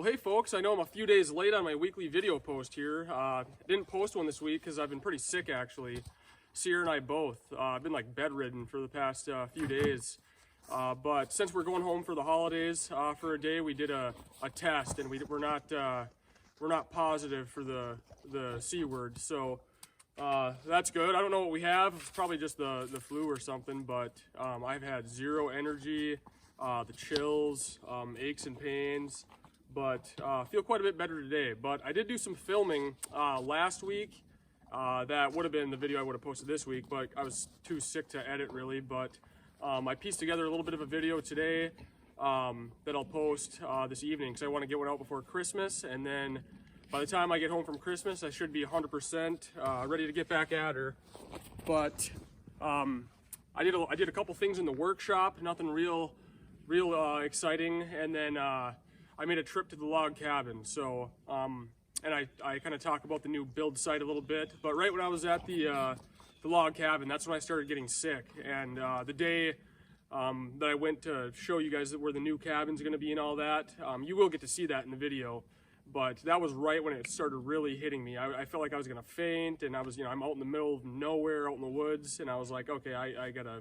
Well, hey folks, I know I'm a few days late on my weekly video post here. Didn't post one this week because I've been pretty sick actually. Sierra and I both. I've been like bedridden for the past few days. But since we're going home for the holidays for a day, we did a test and we're not positive for the C word. So that's good. I don't know what we have. It's probably just the flu or something, but I've had zero energy, the chills, aches and pains. But feel quite a bit better today. But I did do some filming last week. That would have been the video I would have posted this week, but I was too sick to edit really. But I pieced together a little bit of a video today that I'll post this evening because I want to get one out before Christmas. And then by the time I get home from Christmas, I should be 100% ready to get back at her. But I did a couple things in the workshop, nothing real exciting, and then I made a trip to the log cabin. So, and I kind of talk about the new build site a little bit, but right when I was at the log cabin, that's when I started getting sick. And the day that I went to show you guys where the new cabin's gonna be and all that, you will get to see that in the video, but that was right when it started really hitting me. I felt like I was gonna faint, and I was, I'm out in the middle of nowhere, out in the woods, and I was like, okay, I gotta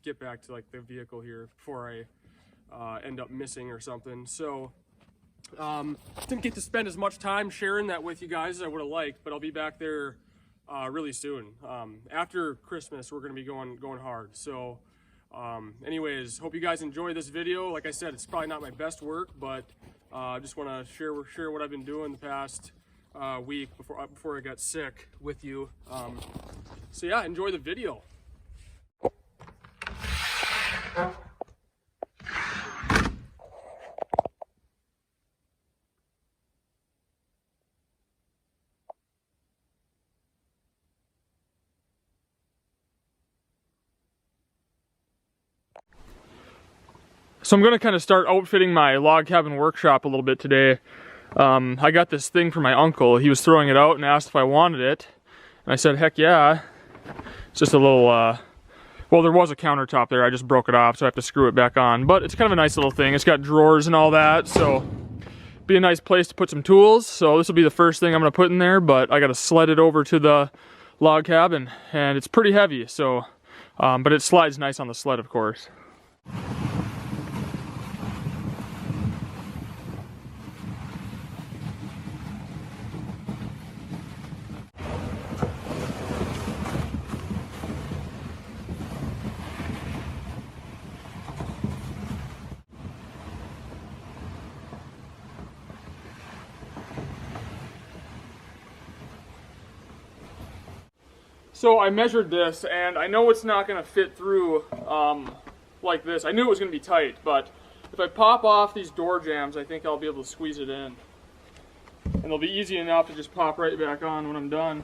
get back to like the vehicle here before I end up missing or something. So didn't get to spend as much time sharing that with you guys as I would have liked, but I'll be back there really soon. After Christmas, we're going to be going hard. So anyways, hope you guys enjoy this video. Like I said, it's probably not my best work, but I just want to share what I've been doing the past week before I got sick with you. So yeah, enjoy the video. So I'm going to kind of start outfitting my log cabin workshop a little bit today. I got this thing from my uncle. He was throwing it out and asked if I wanted it. And I said, heck yeah. It's just a little, well, there was a countertop there. I just broke it off, so I have to screw it back on. But it's kind of a nice little thing. It's got drawers and all that, so be a nice place to put some tools. So this will be the first thing I'm going to put in there, but I got to sled it over to the log cabin. And it's pretty heavy, so, but it slides nice on the sled, of course. So I measured this, and I know it's not going to fit through like this. I knew it was going to be tight, but if I pop off these door jambs, I think I'll be able to squeeze it in. And they'll be easy enough to just pop right back on when I'm done.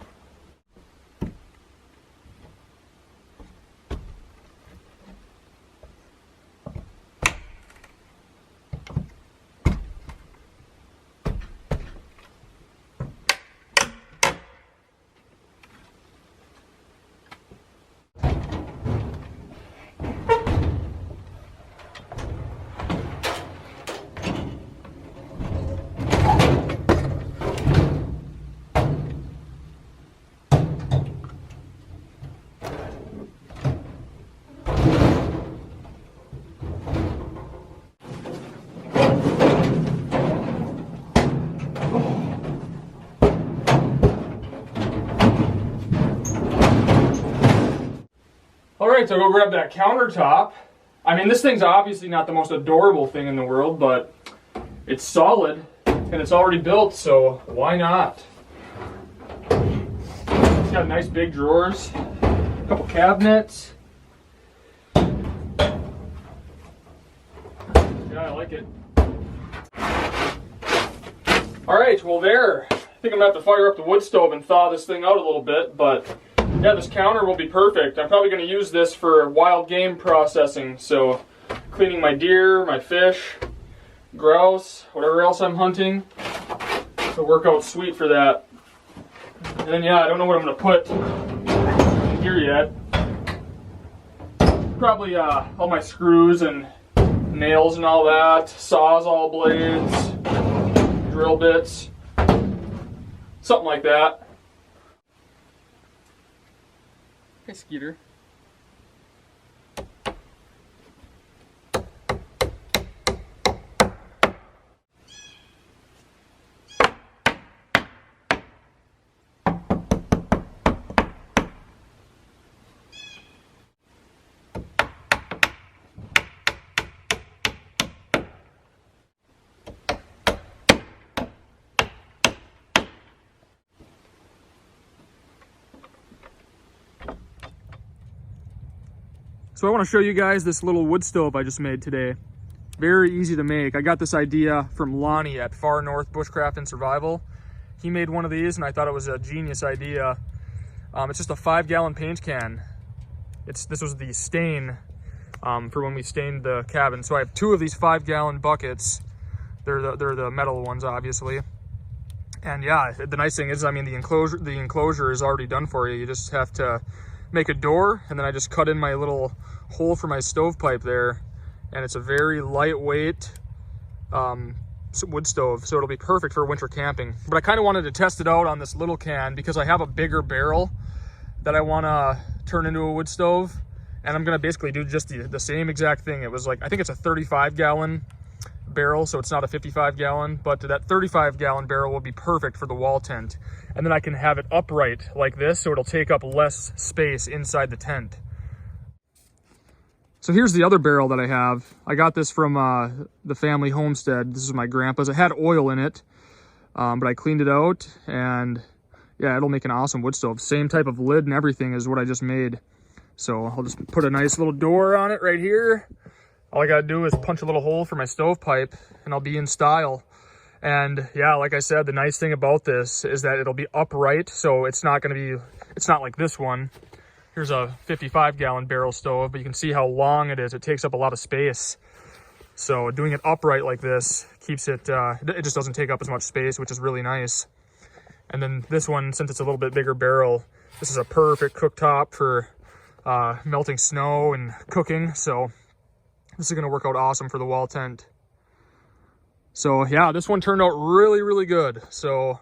Alright, so go grab that countertop. I mean, this thing's obviously not the most adorable thing in the world, but it's solid and it's already built, so why not? It's got nice big drawers, a couple cabinets. Yeah, I like it. Alright, well there. I think I'm gonna have to fire up the wood stove and thaw this thing out a little bit, but yeah, this counter will be perfect. I'm probably going to use this for wild game processing, so cleaning my deer, my fish, grouse, whatever else I'm hunting. It'll work out sweet for that. And then yeah, I don't know what I'm going to put in here yet. Probably all my screws and nails and all that, sawzall blades. barrel bits, something like that. Hey, Skeeter. So I want to show you guys this little wood stove I just made today. Very easy to make. I got this idea from Lonnie at Far North Bushcraft and Survival. He made one of these and I thought it was a genius idea. It's just a 5-gallon paint can. This was the stain for when we stained the cabin. So I have 2 of these 5-gallon buckets. They're the metal ones, obviously. And yeah, the nice thing is, I mean, the enclosure is already done for you. You just have to make a door, and then I just cut in my little hole for my stovepipe there, and it's a very lightweight wood stove, so it'll be perfect for winter camping. But I kind of wanted to test it out on this little can because I have a bigger barrel that I want to turn into a wood stove, and I'm going to basically do just the same exact thing. It was like, I think it's a 35-gallon barrel, so it's not a 55-gallon, but that 35-gallon barrel will be perfect for the wall tent. And then I can have it upright like this, so it'll take up less space inside the tent. So here's the other barrel that I have. I got this from the family homestead. This is my grandpa's. It had oil in it, but I cleaned it out, and yeah, it'll make an awesome wood stove. Same type of lid and everything as what I just made. So I'll just put a nice little door on it right here. All I gotta do is punch a little hole for my stovepipe, and I'll be in style. And yeah, like I said, the nice thing about this is that it'll be upright, so it's not like this one. Here's a 55-gallon barrel stove, but you can see how long it is. It takes up a lot of space. So doing it upright like this keeps it, it just doesn't take up as much space, which is really nice. And then this one, since it's a little bit bigger barrel, this is a perfect cooktop for melting snow and cooking. So this is gonna work out awesome for the wall tent. So yeah, this one turned out really, really good. So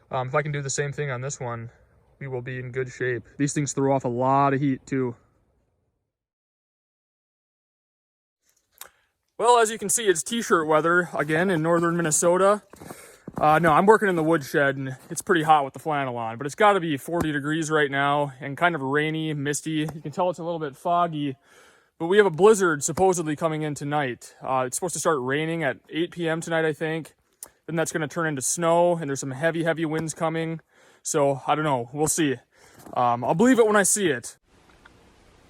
if I can do the same thing on this one, we will be in good shape. These things throw off a lot of heat too. Well, as you can see, it's t-shirt weather again in northern Minnesota. No, I'm working in the woodshed and it's pretty hot with the flannel on, but it's got to be 40 degrees right now and kind of rainy, misty. You can tell it's a little bit foggy. But we have a blizzard supposedly coming in tonight. It's supposed to start raining at 8 p.m. tonight, I think. Then that's going to turn into snow, and there's some heavy, heavy winds coming. So, I don't know. We'll see. I'll believe it when I see it.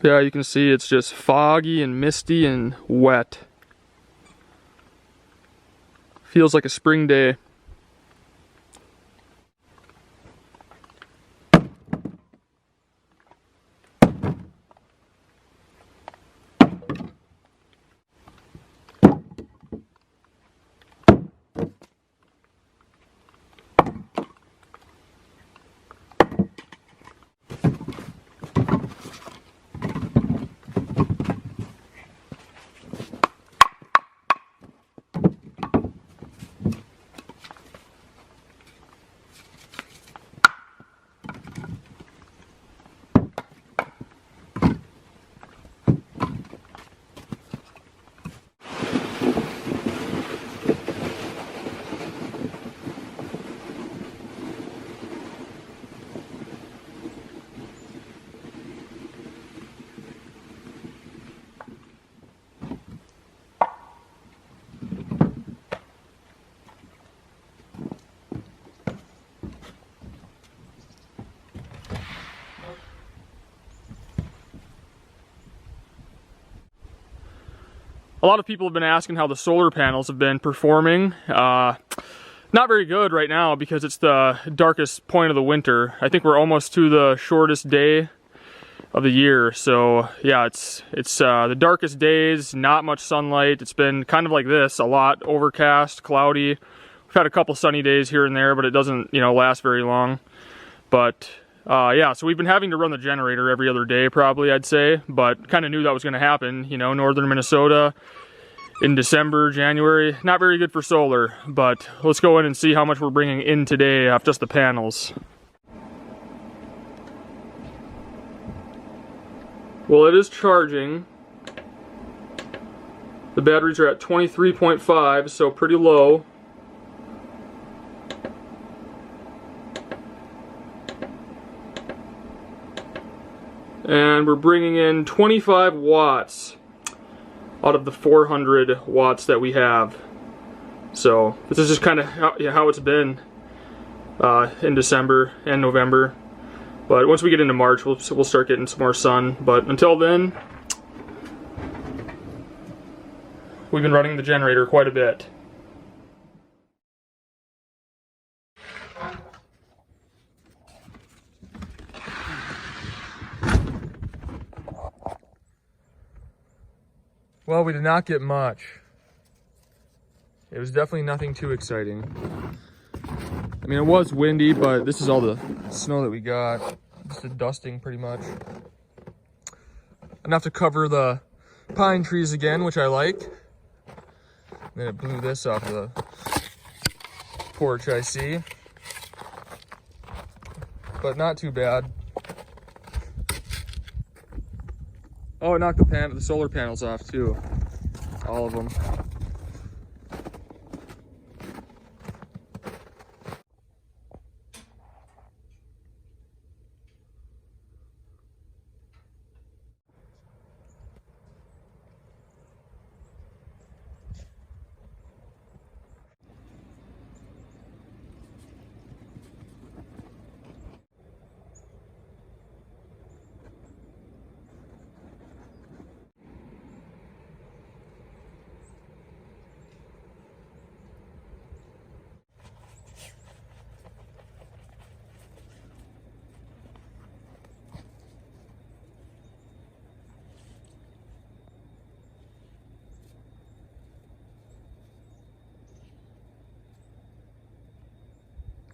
Yeah, you can see it's just foggy and misty and wet. Feels like a spring day. A lot of people have been asking how the solar panels have been performing. Not very good right now because it's the darkest point of the winter. I think we're almost to the shortest day of the year. So yeah, it's the darkest days, not much sunlight. It's been kind of like this, a lot overcast, cloudy. We've had a couple sunny days here and there, but it doesn't, last very long. But yeah, so we've been having to run the generator every other day probably, I'd say, but kind of knew that was going to happen. Northern Minnesota, in December, January. Not very good for solar, but let's go in and see how much we're bringing in today off just the panels. Well, it is charging. The batteries are at 23.5, so pretty low. And we're bringing in 25 watts out of the 400 watts that we have. So this is just kind of how it's been in December and November. But once we get into March, we'll start getting some more sun. But until then, we've been running the generator quite a bit. Well, we did not get much. It was definitely nothing too exciting. I mean, it was windy, but this is all the snow that we got. Just a dusting, pretty much. Enough to cover the pine trees again, which I like. And then it blew this off the porch, I see. But not too bad. Oh, it knocked the solar panels off too. All of them.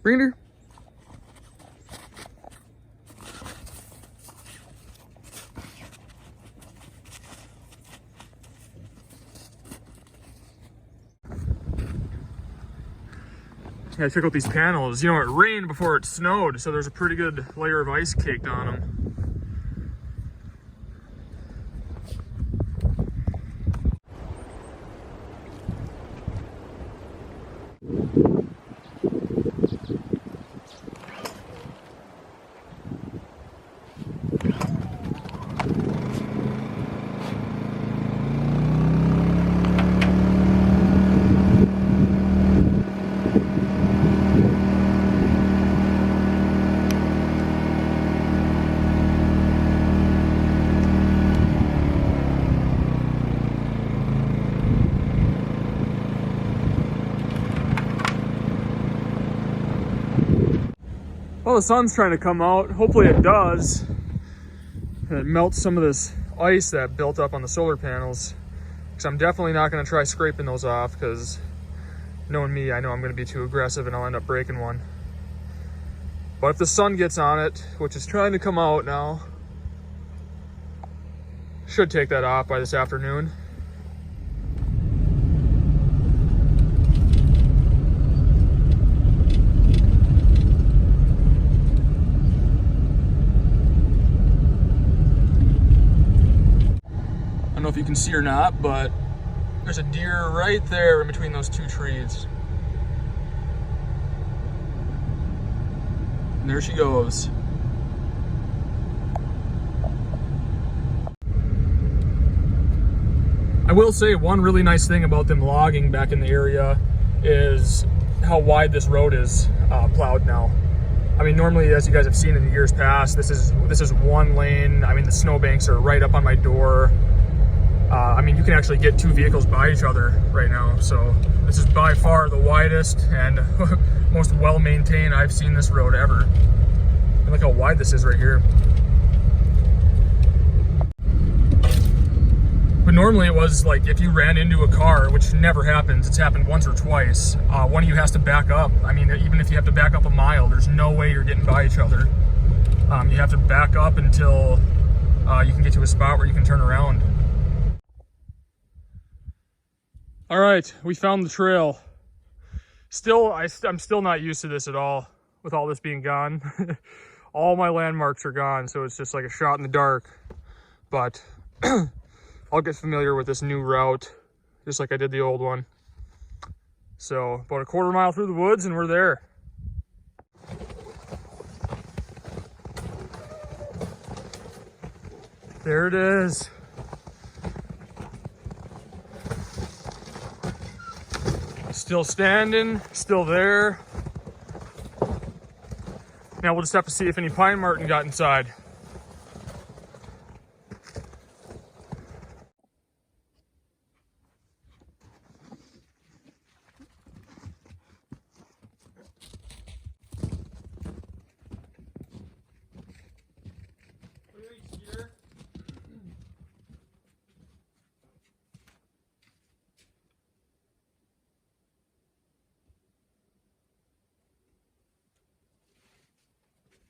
Grinder. Yeah, check out these panels. You know, it rained before it snowed, so there's a pretty good layer of ice caked on them. Well, the sun's trying to come out. Hopefully it does. And it melts some of this ice that built up on the solar panels. Because I'm definitely not going to try scraping those off, because knowing me, I know I'm going to be too aggressive and I'll end up breaking one. But if the sun gets on it, which is trying to come out now, should take that off by this afternoon. I don't know if you can see or not, but there's a deer right there in between those two trees. And there she goes. I will say one really nice thing about them logging back in the area is how wide this road is plowed now. I mean, normally, as you guys have seen in the years past, this is one lane. I mean, the snowbanks are right up on my door. I mean, you can actually get two vehicles by each other right now. So this is by far the widest and most well-maintained I've seen this road ever. And look how wide this is right here. But normally it was like if you ran into a car, which never happens, it's happened once or twice, one of you has to back up. I mean, even if you have to back up a mile, there's no way you're getting by each other. You have to back up until you can get to a spot where you can turn around. All right, we found the trail. Still, I'm still not used to this at all, with all this being gone. All my landmarks are gone, so it's just like a shot in the dark. But I'll get familiar with this new route, just like I did the old one. So about a quarter mile through the woods and we're there. There it is. Still standing, still there. Now we'll just have to see if any pine marten got inside. What do you think, Skeeter?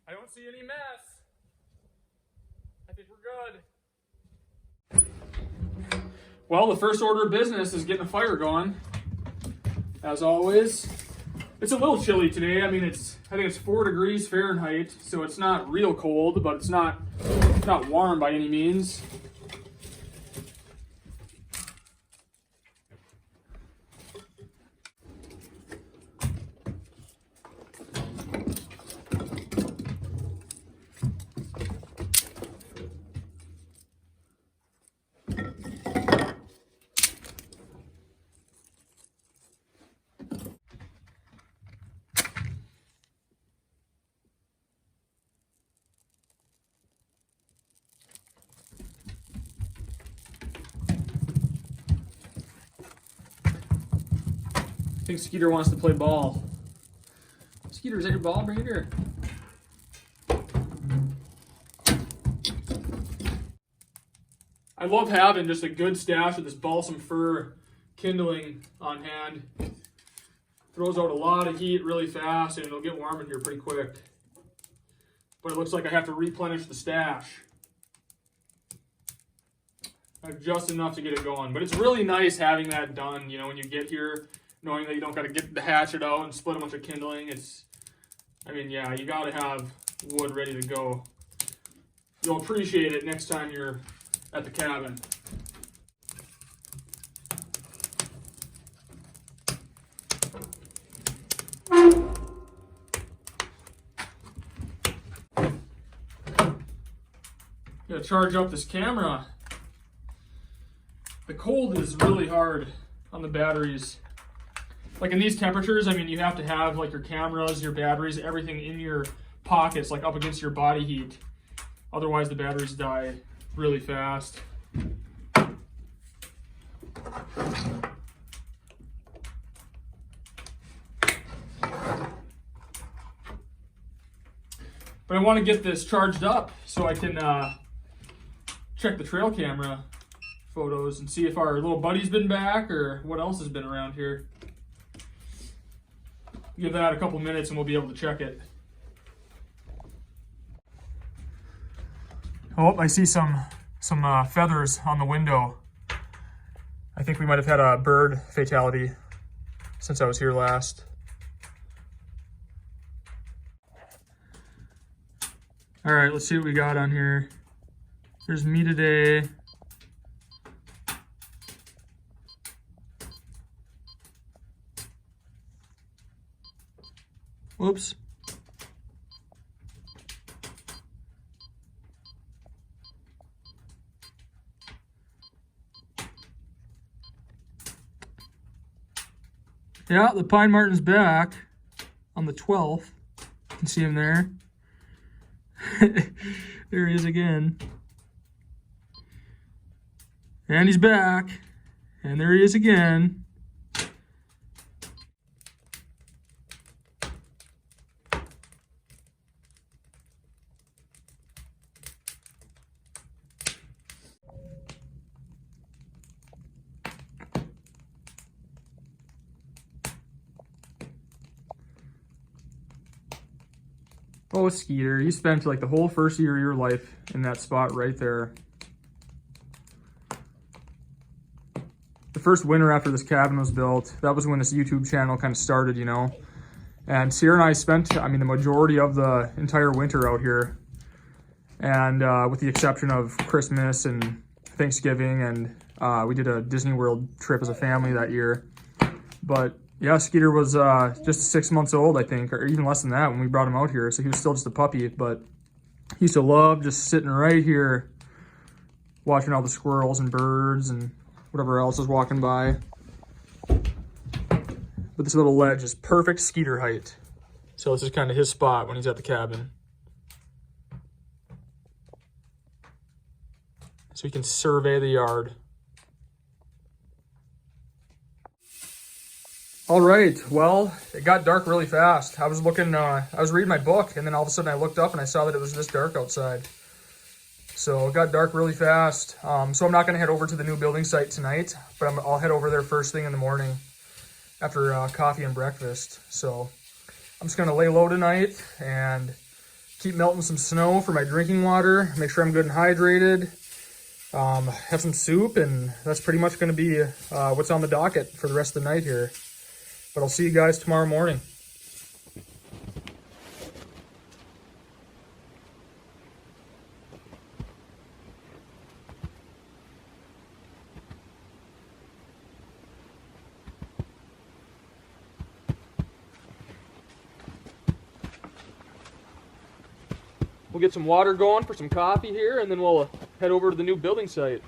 I don't see any mess. I think we're good. Well, the first order of business is getting a fire going. As always. It's a little chilly today. I mean, I think it's 4 degrees Fahrenheit, so it's not real cold, but it's not warm by any means. I think Skeeter wants to play ball. Skeeter, is that your ball? Bring it here. I love having just a good stash of this balsam fir kindling on hand. Throws out a lot of heat really fast and it'll get warm in here pretty quick. But it looks like I have to replenish the stash. I have just enough to get it going. But it's really nice having that done, you know, when you get here, knowing that you don't got to get the hatchet out and split a bunch of kindling. I mean, yeah, you got to have wood ready to go. You'll appreciate it next time you're at the cabin. Gotta charge up this camera. The cold is really hard on the batteries. Like in these temperatures, I mean, you have to have like your cameras, your batteries, everything in your pockets, like up against your body heat. Otherwise the batteries die really fast. But I want to get this charged up so I can check the trail camera photos and see if our little buddy's been back or what else has been around here. Give that a couple minutes and we'll be able to check it. Oh, I see some feathers on the window. I think we might have had a bird fatality since I was here last. All right, let's see what we got on here. There's me today. Whoops. Yeah, the pine marten's back on the 12th. You can see him there. There he is again. And he's back. And there he is again. Oh, Skeeter, you spent like the whole first year of your life in that spot right there. The first winter after this cabin was built. That was when this YouTube channel kind of started, you know. And Sierra and I spent, I mean, the majority of the entire winter out here. And with the exception of Christmas and Thanksgiving, and we did a Disney World trip as a family that year. But yeah, Skeeter was just 6 months old, I think, or even less than that when we brought him out here. So he was still just a puppy, but he used to love just sitting right here, watching all the squirrels and birds and whatever else is walking by. But this little ledge is perfect Skeeter height. So this is kind of his spot when he's at the cabin. So he can survey the yard. All right, well, it got dark really fast. I was reading my book, and then all of a sudden I looked up and I saw that it was this dark outside. So it got dark really fast. So I'm not gonna head over to the new building site tonight, but I'll head over there first thing in the morning after coffee and breakfast. So I'm just gonna lay low tonight and keep melting some snow for my drinking water, make sure I'm good and hydrated, have some soup, and that's pretty much gonna be what's on the docket for the rest of the night here. But I'll see you guys tomorrow morning. We'll get some water going for some coffee here, and then we'll head over to the new building site.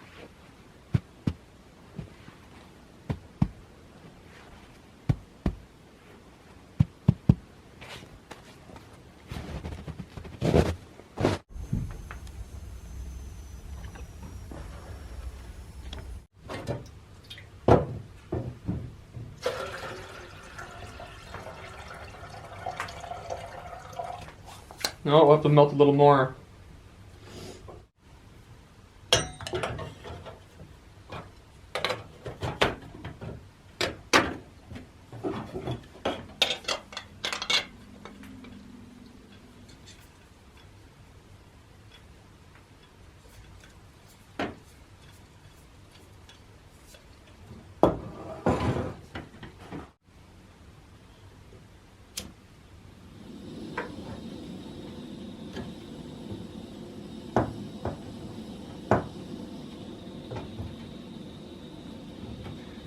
No, we'll have to melt a little more.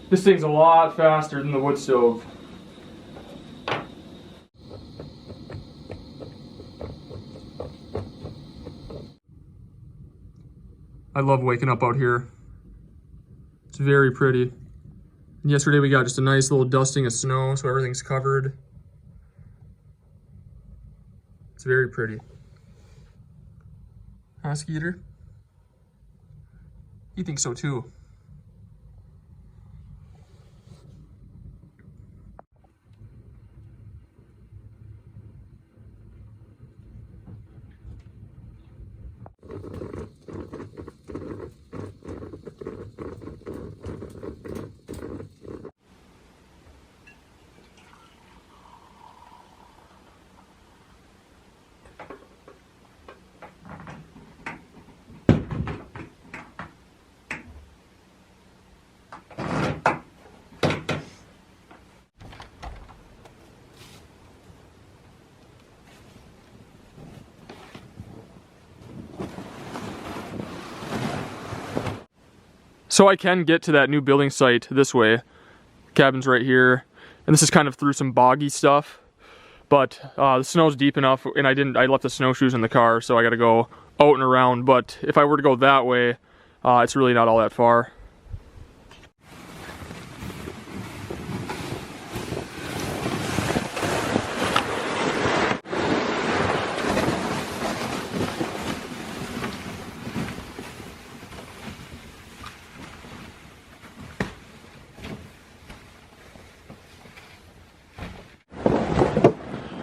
This thing's a lot faster than the wood stove. I love waking up out here. It's very pretty. And yesterday we got just a nice little dusting of snow, so everything's covered. It's very pretty. Huh, Skeeter? You think so too? So I can get to that new building site this way. Cabin's right here, and this is kind of through some boggy stuff, but the snow's deep enough, and I left the snowshoes in the car, so I gotta go out and around. But if I were to go that way, it's really not all that far.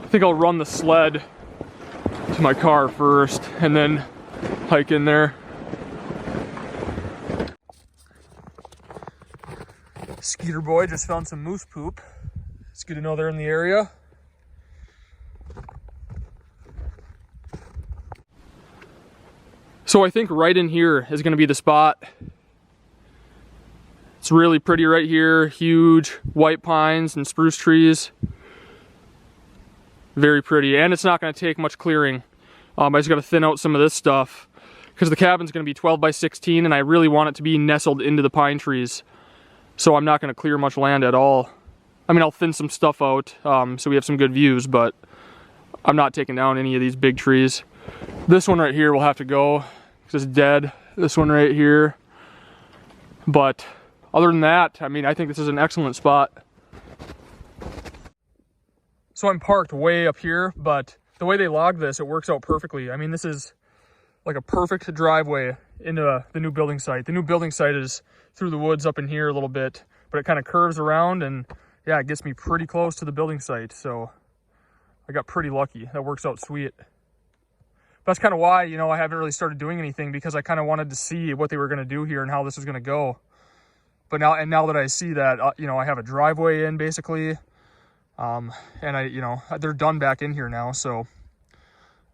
I think I'll run the sled to my car first and then hike in there. Skeeter boy just found some moose poop. It's good to know they're in the area. So I think right in here is going to be the spot. It's really pretty right here. Huge white pines and spruce trees. Very pretty, and it's not going to take much clearing. I just got to thin out some of this stuff because the cabin's going to be 12 by 16, and I really want it to be nestled into the pine trees. So I'm not going to clear much land at all. I mean, I'll thin some stuff out so we have some good views, but I'm not taking down any of these big trees. This one right here will have to go because it's dead. This one right here. But other than that, I mean, I think this is an excellent spot. So I'm parked way up here, but the way they log this, it works out perfectly. I mean, this is like a perfect driveway into the new building site. The new building site is through the woods up in here a little bit, but it kind of curves around, and yeah, it gets me pretty close to the building site. So I got pretty lucky. That works out sweet. That's kind of why, you know, I haven't really started doing anything, because I kind of wanted to see what they were going to do here and how this was going to go. But now that I see that, you know, I have a driveway in basically, and you know, they're done back in here now. So I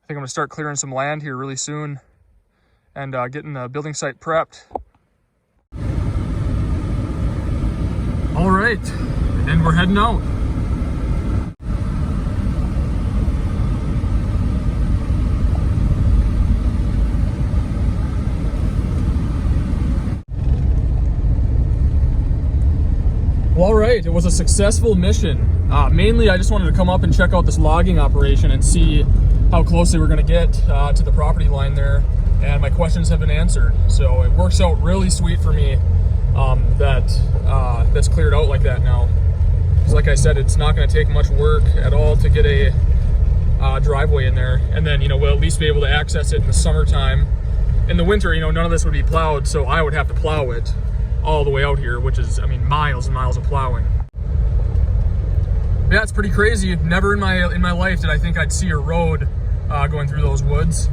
think I'm going to start clearing some land here really soon and getting the building site prepped. All right, and we're heading out. Well, all right, it was a successful mission. Mainly, I just wanted to come up and check out this logging operation and see how close they were going to get to the property line there, and my questions have been answered. So it works out really sweet for me that's cleared out like that now. Because like I said, it's not going to take much work at all to get a driveway in there, and then, you know, we'll at least be able to access it in the summertime. In the winter, you know, none of this would be plowed, so I would have to plow it all the way out here, which is, I mean, miles and miles of plowing. Yeah, it's pretty crazy. Never in my life did I think I'd see a road going through those woods.